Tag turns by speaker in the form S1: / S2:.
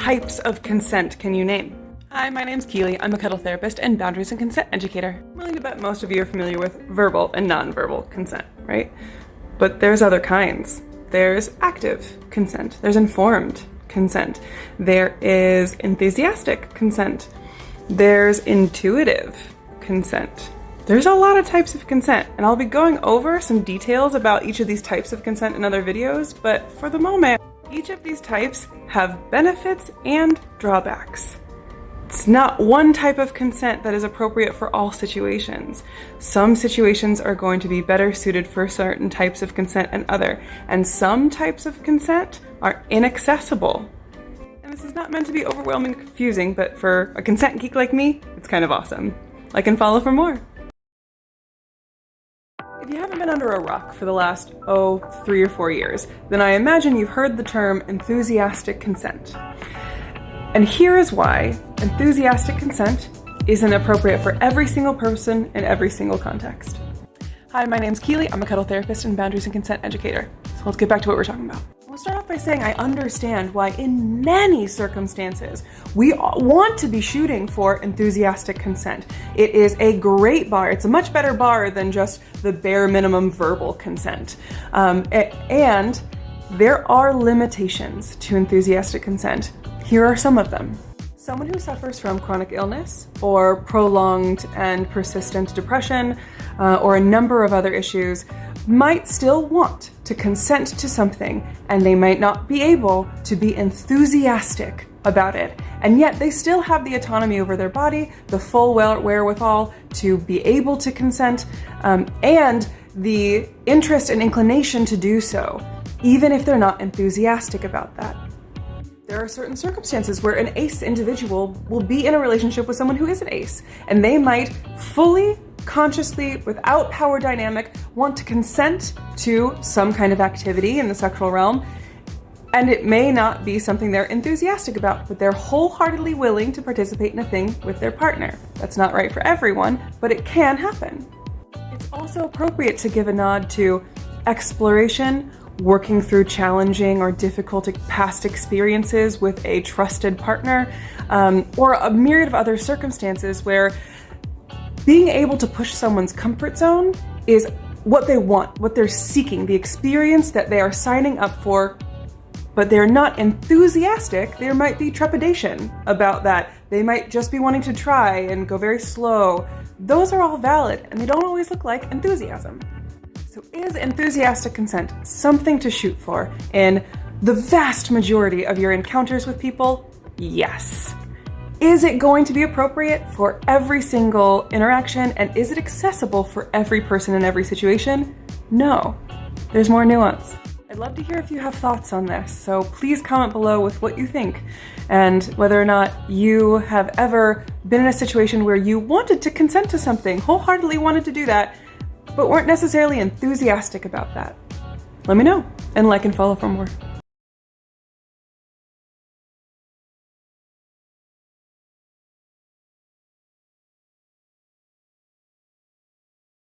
S1: types of consent can you name? Hi, my name's Keeley. I'm a Cuddle Therapist and boundaries and consent educator. I'm willing to bet most of you are familiar with verbal and nonverbal consent, right? But there's other kinds. There's active consent. There's informed consent. There is enthusiastic consent. There's intuitive consent. There's a lot of types of consent, and I'll be going over some details about each of these types of consent in other videos, but for the moment, each of these types have benefits and drawbacks. It's not one type of consent that is appropriate for all situations. Some situations are going to be better suited for certain types of consent than other, and some types of consent are inaccessible. And this is not meant to be overwhelming and confusing, but for a consent geek like me, it's kind of awesome. Like and follow for more. If you haven't been under a rock for the last, 3 or 4 years, then I imagine you've heard the term enthusiastic consent. And here is why enthusiastic consent isn't appropriate for every single person in every single context. Hi, my name's Keeley. I'm a Cuddle Therapist and boundaries and consent educator. So let's get back to what we're talking about. We'll start off by saying I understand why in many circumstances we want to be shooting for enthusiastic consent. It is a great bar. It's a much better bar than just the bare minimum verbal consent. And there are limitations to enthusiastic consent. Here are some of them. Someone who suffers from chronic illness or prolonged and persistent depression or a number of other issues might still want to consent to something, and they might not be able to be enthusiastic about it. And yet they still have the autonomy over their body, the full wherewithal to be able to consent, and the interest and inclination to do so, even if they're not enthusiastic about that. There are certain circumstances where an ACE individual will be in a relationship with someone who is an ACE, and they might fully, consciously, without power dynamic, want to consent to some kind of activity in the sexual realm, and it may not be something they're enthusiastic about, but they're wholeheartedly willing to participate in a thing with their partner. That's not right for everyone, but it can happen. It's also appropriate to give a nod to exploration, working through challenging or difficult past experiences with a trusted partner, or a myriad of other circumstances where being able to push someone's comfort zone is what they want, what they're seeking, the experience that they are signing up for, but they're not enthusiastic. There might be trepidation about that. They might just be wanting to try and go very slow. Those are all valid, and they don't always look like enthusiasm. So is enthusiastic consent something to shoot for in the vast majority of your encounters with people? Yes. Is it going to be appropriate for every single interaction, and is it accessible for every person in every situation? No. There's more nuance. I'd love to hear if you have thoughts on this, so please comment below with what you think and whether or not you have ever been in a situation where you wanted to consent to something, wholeheartedly wanted to do that, but weren't necessarily enthusiastic about that. Let me know, and like and follow for more.